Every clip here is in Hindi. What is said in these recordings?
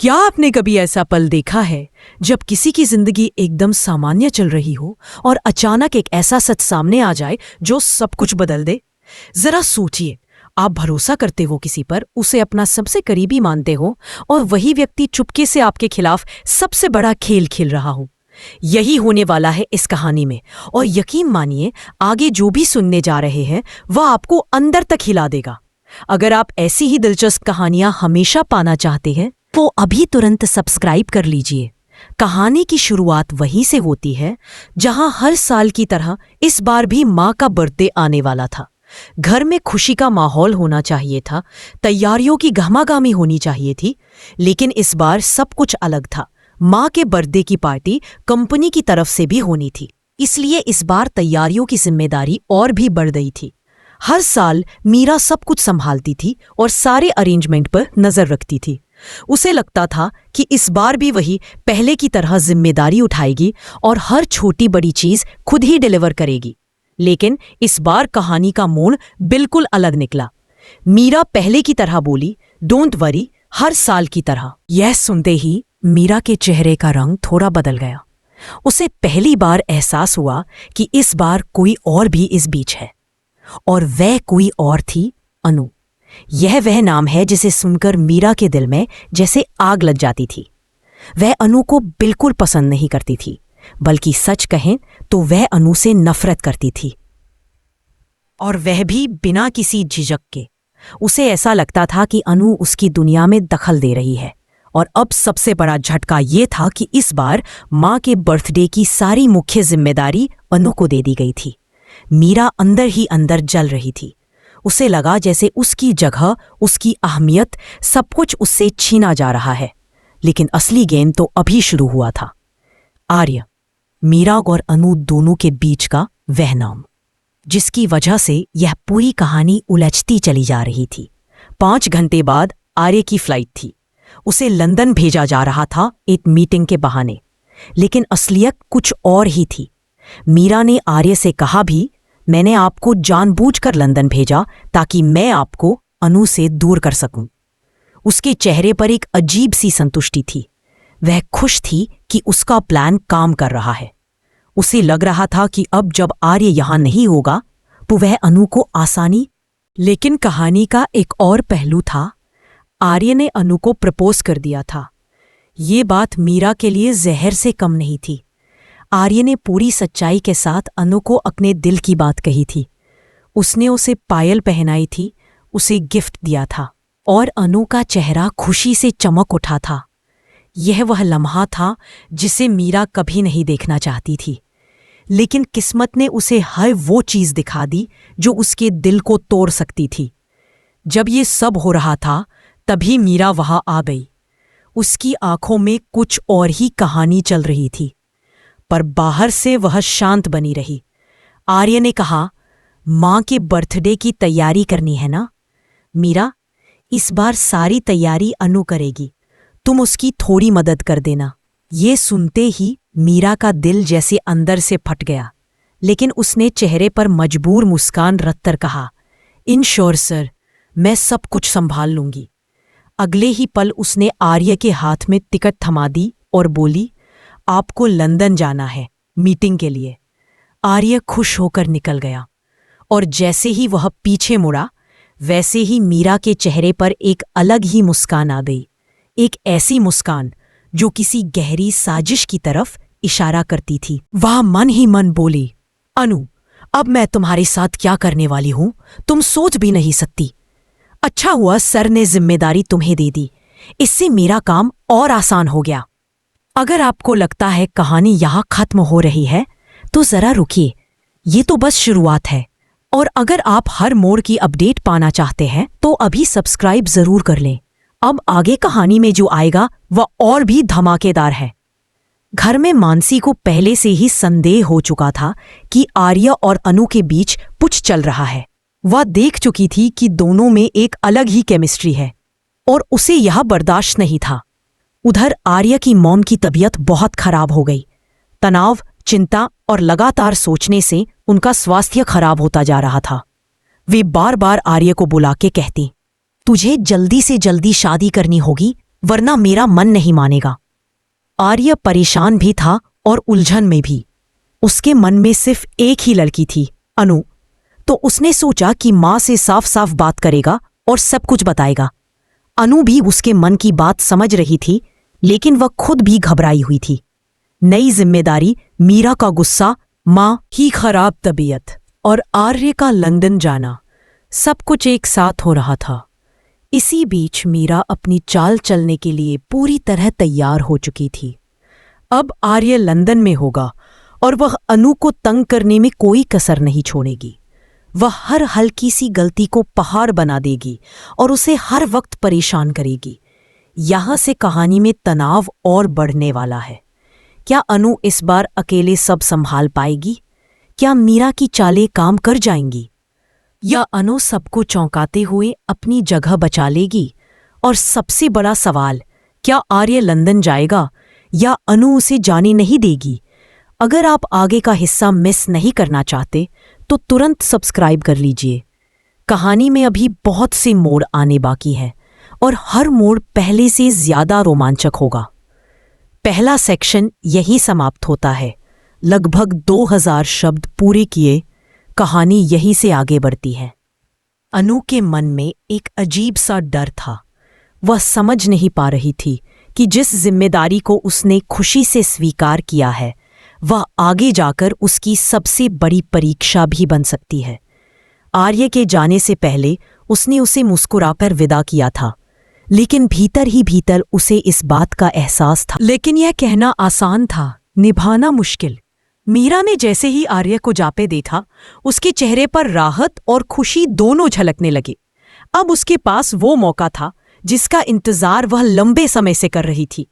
क्या आपने कभी ऐसा पल देखा है जब किसी की जिंदगी एकदम सामान्य चल रही हो और अचानक एक ऐसा सच सामने आ जाए जो सब कुछ बदल दे? जरा सोचिए, आप भरोसा करते हो किसी पर, उसे अपना सबसे करीबी मानते हो, और वही व्यक्ति चुपके से आपके खिलाफ सबसे बड़ा खेल खेल रहा हो। यही होने वाला है इस कहानी में, और यकीन मानिए आगे जो भी सुनने जा रहे हैं वह आपको अंदर तक हिला देगा। अगर आप ऐसी ही दिलचस्प कहानियां हमेशा पाना चाहते हैं तो अभी तुरंत सब्सक्राइब कर लीजिए। कहानी की शुरुआत वहीं से होती है जहां हर साल की तरह इस बार भी मां का बर्थडे आने वाला था। घर में खुशी का माहौल होना चाहिए था, तैयारियों की गहमागहमी होनी चाहिए थी, लेकिन इस बार सब कुछ अलग था। मां के बर्थडे की पार्टी कंपनी की तरफ से भी होनी थी, इसलिए इस बार तैयारियों की जिम्मेदारी और भी बढ़ गई थी। हर साल मीरा सब कुछ संभालती थी और सारे अरेंजमेंट पर नजर रखती थी। उसे लगता था कि इस बार भी वही पहले की तरह जिम्मेदारी उठाएगी और हर छोटी बड़ी चीज खुद ही डिलीवर करेगी। लेकिन इस बार कहानी का मोड़ बिल्कुल अलग निकला। मीरा पहले की तरह बोली, डोंट वरी, हर साल की तरह। यह सुनते ही मीरा के चेहरे का रंग थोड़ा बदल गया। उसे पहली बार एहसास हुआ कि इस बार कोई और भी इस बीच है, और वह कोई और थी अनु। यह वह नाम है जिसे सुनकर मीरा के दिल में जैसे आग लग जाती थी। वह अनु को बिल्कुल पसंद नहीं करती थी, बल्कि सच कहें तो वह अनु से नफरत करती थी, और वह भी बिना किसी झिझक के। उसे ऐसा लगता था कि अनु उसकी दुनिया में दखल दे रही है। और अब सबसे बड़ा झटका ये था कि इस बार मां के बर्थडे की सारी मुख्य जिम्मेदारी अनु को दे दी गई थी। मीरा अंदर ही अंदर जल रही थी। उसे लगा जैसे उसकी जगह, उसकी अहमियत, सब कुछ उससे छीना जा रहा है। लेकिन असली गेम तो अभी शुरू हुआ था। आर्य, मीरा और अनु दोनों के बीच का वह नाम, जिसकी वजह से यह पूरी कहानी उलझती चली जा रही थी। 5 घंटे बाद आर्य की फ्लाइट थी। उसे लंदन भेजा जा रहा था एक मीटिंग के बहाने, लेकिन असलियत कुछ और ही थी। मीरा ने आर्य से कहा भी, मैंने आपको जानबूझकर लंदन भेजा ताकि मैं आपको अनु से दूर कर सकूं। उसके चेहरे पर एक अजीब सी संतुष्टि थी। वह खुश थी कि उसका प्लान काम कर रहा है। उसे लग रहा था कि अब जब आर्य यहां नहीं होगा तो वह अनु को आसानी। लेकिन कहानी का एक और पहलू था। आर्य ने अनु को प्रपोज कर दिया था। ये बात मीरा के लिए जहर से कम नहीं थी। आर्य ने पूरी सच्चाई के साथ अनु को अपने दिल की बात कही थी। उसने उसे पायल पहनाई थी, उसे गिफ्ट दिया था, और अनु का चेहरा खुशी से चमक उठा था। यह वह लम्हा था जिसे मीरा कभी नहीं देखना चाहती थी, लेकिन किस्मत ने उसे हर वो चीज दिखा दी जो उसके दिल को तोड़ सकती थी। जब ये सब हो रहा था तभी मीरा वहां आ गई। उसकी आंखों में कुछ और ही कहानी चल रही थी, पर बाहर से वह शांत बनी रही। आर्य ने कहा, मां के बर्थडे की तैयारी करनी है ना मीरा? इस बार सारी तैयारी अनु करेगी, तुम उसकी थोड़ी मदद कर देना। ये सुनते ही मीरा का दिल जैसे अंदर से फट गया, लेकिन उसने चेहरे पर मजबूर मुस्कान रखकर कहा, इन श्योर सर, मैं सब कुछ संभाल लूंगी। अगले ही पल उसने आर्य के हाथ में टिकट थमा दी और बोली, आपको लंदन जाना है मीटिंग के लिए। आर्य खुश होकर निकल गया, और जैसे ही वह पीछे मुड़ा वैसे ही मीरा के चेहरे पर एक अलग ही मुस्कान आ गई। एक ऐसी मुस्कान जो किसी गहरी साजिश की तरफ इशारा करती थी। वह मन ही मन बोली, अनु, अब मैं तुम्हारे साथ क्या करने वाली हूं तुम सोच भी नहीं सकती। अच्छा हुआ सर ने जिम्मेदारी तुम्हें दे दी, इससे मेरा काम और आसान हो गया। अगर आपको लगता है कहानी यहां खत्म हो रही है तो जरा रुकिए, ये तो बस शुरुआत है। और अगर आप हर मोड़ की अपडेट पाना चाहते हैं तो अभी सब्सक्राइब जरूर कर लें। अब आगे कहानी में जो आएगा वह और भी धमाकेदार है। घर में मानसी को पहले से ही संदेह हो चुका था कि आर्य और अनु के बीच कुछ चल रहा है। वह देख चुकी थी कि दोनों में एक अलग ही केमिस्ट्री है, और उसे यह बर्दाश्त नहीं था। उधर आर्य की मॉम की तबीयत बहुत खराब हो गई। तनाव, चिंता और लगातार सोचने से उनका स्वास्थ्य खराब होता जा रहा था। वे बार बार आर्य को बुला के कहती, तुझे जल्दी से जल्दी शादी करनी होगी वरना मेरा मन नहीं मानेगा। आर्य परेशान भी था और उलझन में भी। उसके मन में सिर्फ एक ही लड़की थी, अनु। तो उसने सोचा कि माँ से साफ साफ बात करेगा और सब कुछ बताएगा। अनु भी उसके मन की बात समझ रही थी, लेकिन वह खुद भी घबराई हुई थी। नई जिम्मेदारी, मीरा का गुस्सा, माँ की खराब तबीयत और आर्य का लंदन जाना, सब कुछ एक साथ हो रहा था। इसी बीच मीरा अपनी चाल चलने के लिए पूरी तरह तैयार हो चुकी थी। अब आर्य लंदन में होगा और वह अनु को तंग करने में कोई कसर नहीं छोड़ेगी। वह हर हल्की सी गलती को पहाड़ बना देगी और उसे हर वक्त परेशान करेगी। यहां से कहानी में तनाव और बढ़ने वाला है। क्या अनु इस बार अकेले सब संभाल पाएगी? क्या मीरा की चालें काम कर जाएंगी? या अनु सबको चौंकाते हुए अपनी जगह बचा लेगी? और सबसे बड़ा सवाल, क्या आर्य लंदन जाएगा या अनु उसे जाने नहीं देगी? अगर आप आगे का हिस्सा मिस नहीं करना चाहते तो तुरंत सब्सक्राइब कर लीजिए। कहानी में अभी बहुत से मोड़ आने बाकी हैं और हर मोड़ पहले से ज्यादा रोमांचक होगा। पहला सेक्शन यही समाप्त होता है। लगभग 2000 शब्द पूरे किए, कहानी यहीं से आगे बढ़ती है। अनु के मन में एक अजीब सा डर था। वह समझ नहीं पा रही थी कि जिस जिम्मेदारी को उसने खुशी से स्वीकार किया है, वह आगे जाकर उसकी सबसे बड़ी परीक्षा भी बन सकती है। आर्य के जाने से पहले उसने उसे मुस्कुराकर विदा किया था, लेकिन भीतर ही भीतर उसे इस बात का एहसास था। लेकिन यह कहना आसान था, निभाना मुश्किल। मीरा ने जैसे ही आर्य को जापे देखा, उसके चेहरे पर राहत और खुशी दोनों झलकने लगे। अब उसके पास वो मौका था जिसका इंतजार वह लंबे समय से कर रही थी।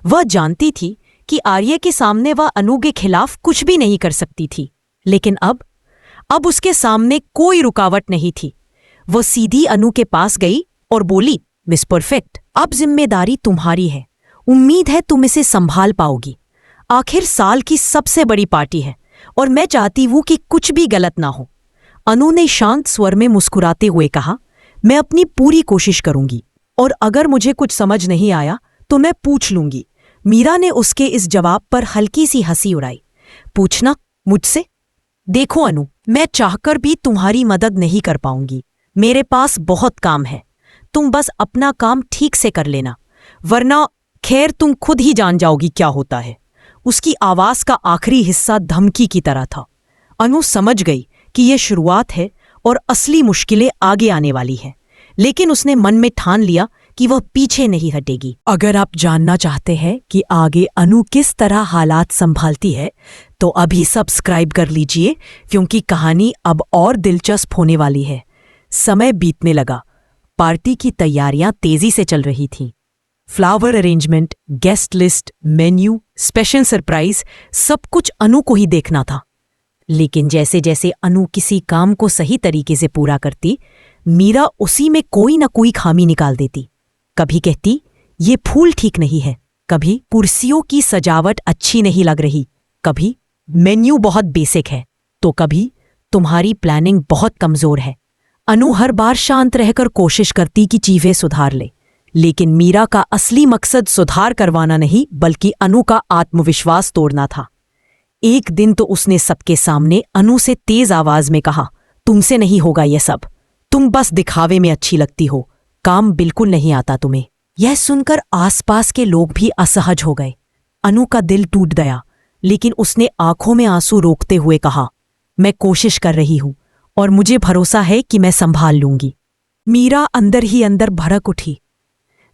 वह जानती थी कि आर्य के सामने वह अनु के खिलाफ कुछ भी नहीं कर सकती थी, लेकिन अब उसके सामने कोई रुकावट नहीं थी। वह सीधी अनु के पास गई और बोली, मिस परफेक्ट, अब जिम्मेदारी तुम्हारी है। उम्मीद है तुम इसे संभाल पाओगी। आखिर साल की सबसे बड़ी पार्टी है और मैं चाहती हूं कि कुछ भी गलत ना हो। अनु ने शांत स्वर में मुस्कुराते हुए कहा, मैं अपनी पूरी कोशिश करूंगी और अगर मुझे कुछ समझ नहीं आया तो मैं पूछ लूंगी। मीरा ने उसके इस जवाब पर हल्की सी हंसी उड़ाई। पूछना मुझसे? देखो अनु, मैं चाहकर भी तुम्हारी मदद नहीं कर पाऊंगी। मेरे पास बहुत काम है। तुम बस अपना काम ठीक से कर लेना, वरना खैर तुम खुद ही जान जाओगी क्या होता है। उसकी आवाज का आखिरी हिस्सा धमकी की तरह था। अनु समझ गई कि यह शुरुआत है और असली मुश्किलें आगे आने वाली हैं, लेकिन उसने मन में ठान लिया कि वह पीछे नहीं हटेगी। अगर आप जानना चाहते हैं कि आगे अनु किस तरह हालात संभालती है, तो अभी सब्सक्राइब कर लीजिए, क्योंकि कहानी अब और दिलचस्प होने वाली है। समय बीतने लगा। पार्टी की तैयारियां तेजी से चल रही थीं। Flower arrangement, guest list, menu, special surprise, सब कुछ अनु को ही देखना था। लेकिन जैसे जैसे अनु किसी काम को सही तरीके से पूरा करती, मीरा उसी में कोई ना कोई खामी निकाल देती। कभी कहती, ये फूल ठीक नहीं है, कभी कुर्सियों की सजावट अच्छी नहीं लग रही, कभी मेन्यू बहुत बेसिक है, तो कभी तुम्हारी प्लानिंग बहुत कमजोर है। अनु हर बार शांत रहकर कोशिश करती कि चीजें सुधार ले, लेकिन मीरा का असली मकसद सुधार करवाना नहीं, बल्कि अनु का आत्मविश्वास तोड़ना था। एक दिन तो उसने सबके सामने अनु से तेज आवाज में कहा, तुमसे नहीं होगा यह सब। तुम बस दिखावे में अच्छी लगती हो, काम बिल्कुल नहीं आता तुम्हें। यह सुनकर आसपास के लोग भी असहज हो गए। अनु का दिल टूट गया, लेकिन उसने आंखों में आंसू रोकते हुए कहा, मैं कोशिश कर रही हूं और मुझे भरोसा है कि मैं संभाल लूंगी। मीरा अंदर ही अंदर भड़क उठी।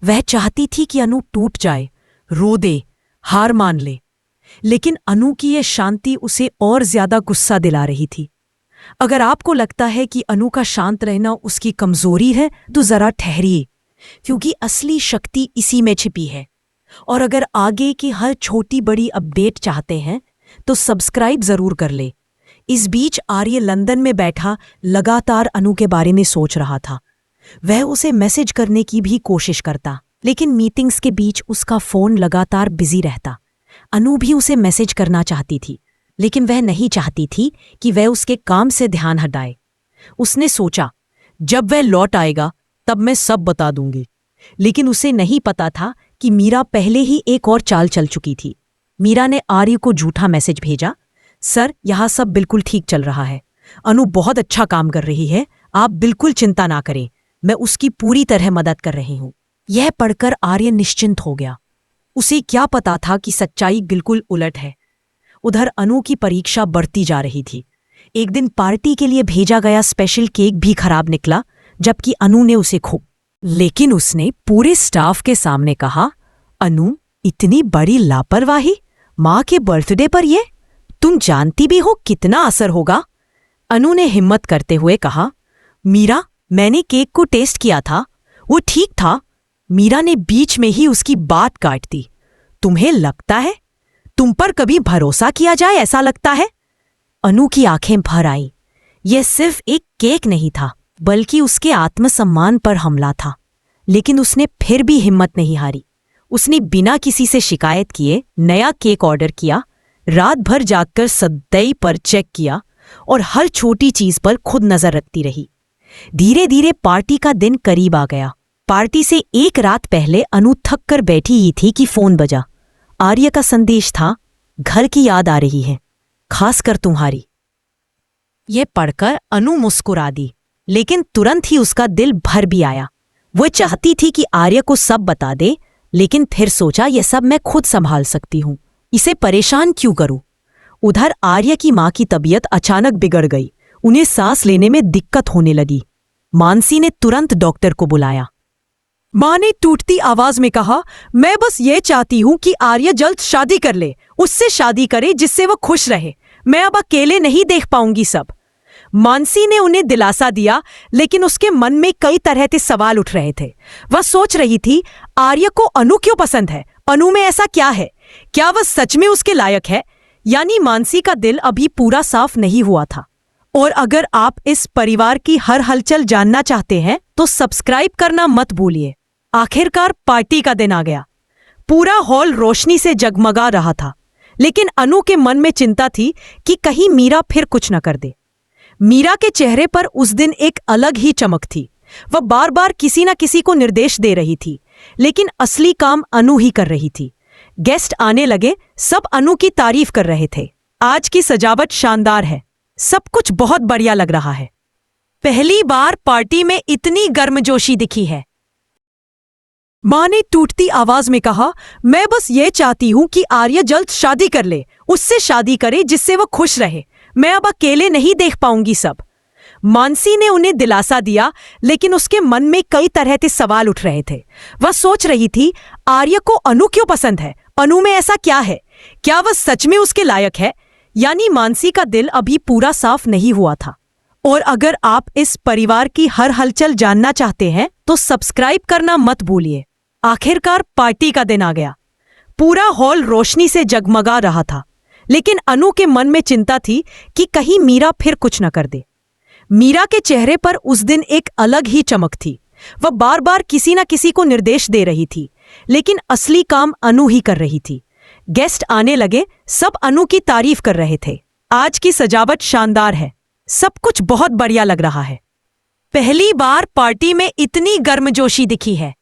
वह चाहती थी कि अनु टूट जाए, रो दे, हार मान ले, लेकिन अनु की यह शांति उसे और ज्यादा गुस्सा दिला रही थी। अगर आपको लगता है कि अनु का शांत रहना उसकी कमजोरी है, तो जरा ठहरिए, क्योंकि असली शक्ति इसी में छिपी है। और अगर आगे की हर छोटी बड़ी अपडेट चाहते हैं तो सब्सक्राइब जरूर कर ले। इस बीच आर्य लंदन में बैठा लगातार अनु के बारे में सोच रहा था। वह उसे मैसेज करने की भी कोशिश करता, लेकिन मीटिंग्स के बीच उसका फोन लगातार बिजी रहता। अनु भी उसे मैसेज करना चाहती थी, लेकिन वह नहीं चाहती थी कि वह उसके काम से ध्यान हटाए। उसने सोचा, जब वह लौट आएगा तब मैं सब बता दूंगी। लेकिन उसे नहीं पता था कि मीरा पहले ही एक और चाल चल चुकी थी। मीरा ने आर्य को झूठा मैसेज भेजा, सर यहाँ सब बिल्कुल ठीक चल रहा है, अनु बहुत अच्छा काम कर रही है, आप बिल्कुल चिंता ना करें, मैं उसकी पूरी तरह मदद कर रही हूं। यह पढ़कर आर्य निश्चिंत हो गया। उसे क्या पता था कि सच्चाई बिल्कुल उलट है। उधर अनु की परीक्षा बढ़ती जा रही थी। एक दिन पार्टी के लिए भेजा गया स्पेशल केक भी खराब निकला, जबकि अनु ने उसे लेकिन उसने पूरे स्टाफ के सामने कहा, अनु इतनी बड़ी लापरवाही माँ के बर्थडे पर ये, तुम जानती भी हो कितना असर होगा। अनु ने हिम्मत करते हुए कहा, मीरा मैंने केक को टेस्ट किया था, वो ठीक था। मीरा ने बीच में ही उसकी बात काट दी, तुम्हें लगता है तुम पर कभी भरोसा किया जाए ऐसा लगता है? अनु की आंखें भर आई। यह सिर्फ एक केक नहीं था, बल्कि उसके आत्मसम्मान पर हमला था। लेकिन उसने फिर भी हिम्मत नहीं हारी। उसने बिना किसी से शिकायत किए नया केक ऑर्डर किया, रात भर जागकर सदैव पर चेक किया और हर छोटी चीज पर खुद नजर रखती रही। धीरे धीरे पार्टी का दिन करीब आ गया। पार्टी से एक रात पहले अनु थक कर बैठी ही थी कि फोन बजा। आर्य का संदेश था, घर की याद आ रही है, खासकर तुम्हारी। यह पढ़कर अनु मुस्कुरा दी, लेकिन तुरंत ही उसका दिल भर भी आया। वो चाहती थी कि आर्य को सब बता दे, लेकिन फिर सोचा यह सब मैं खुद संभाल सकती हूं, इसे परेशान क्यों करूं। उधर आर्य की मां की तबीयत अचानक बिगड़ गई। उन्हें सांस लेने में दिक्कत होने लगी। मानसी ने तुरंत डॉक्टर को बुलाया। मां ने टूटती आवाज में कहा, मैं बस ये चाहती हूं कि आर्य जल्द शादी कर ले, उससे शादी करे जिससे वो खुश रहे। मैं अब अकेले नहीं देख पाऊंगी सब। मानसी ने उन्हें दिलासा दिया, लेकिन उसके मन में कई तरह के सवाल उठ रहे थे। वह सोच रही थी, आर्य को अनु क्यों पसंद है? अनु में ऐसा क्या है? क्या वह सच में उसके लायक है? यानी मानसी का दिल अभी पूरा साफ नहीं हुआ था। और अगर आप इस परिवार की हर हलचल जानना चाहते हैं तो सब्सक्राइब करना मत भूलिए। आखिरकार पार्टी का दिन आ गया। पूरा हॉल रोशनी से जगमगा रहा था, लेकिन अनु के मन में चिंता थी कि कहीं मीरा फिर कुछ न कर दे। मीरा के चेहरे पर उस दिन एक अलग ही चमक थी। वह बार बार किसी न किसी को निर्देश दे रही थी, लेकिन असली काम अनु ही कर रही थी। गेस्ट आने लगे, सब अनु की तारीफ कर रहे थे। आज की सजावट शानदार है, सब कुछ बहुत बढ़िया लग रहा है। पहली बार पार्टी में इतनी गर्मजोशी दिखी है। मां ने टूटती आवाज में कहा, मैं बस ये चाहती हूं कि आर्य जल्द शादी कर ले, उससे शादी करे जिससे वो खुश रहे। मैं अब अकेले नहीं देख पाऊंगी सब। मानसी ने उन्हें दिलासा दिया, लेकिन उसके मन में कई तरह के सवाल उठ रहे थे। वह सोच रही थी, आर्य को अनु क्यों पसंद है? अनु में ऐसा क्या है? क्या वह सच में उसके लायक है? यानी मानसी का दिल अभी पूरा साफ नहीं हुआ था। और अगर आप इस परिवार की हर हलचल जानना चाहते हैं तो सब्सक्राइब करना मत भूलिए। आखिरकार पार्टी का दिन आ गया। पूरा हॉल रोशनी से जगमगा रहा था, लेकिन अनु के मन में चिंता थी कि कहीं मीरा फिर कुछ न कर दे। मीरा के चेहरे पर उस दिन एक अलग ही चमक थी। वह बार बार किसी न किसी को निर्देश दे रही थी, लेकिन असली काम अनु ही कर रही थी। गेस्ट आने लगे, सब अनु की तारीफ कर रहे थे। आज की सजावट शानदार है, सब कुछ बहुत बढ़िया लग रहा है। पहली बार पार्टी में इतनी गर्मजोशी दिखी है।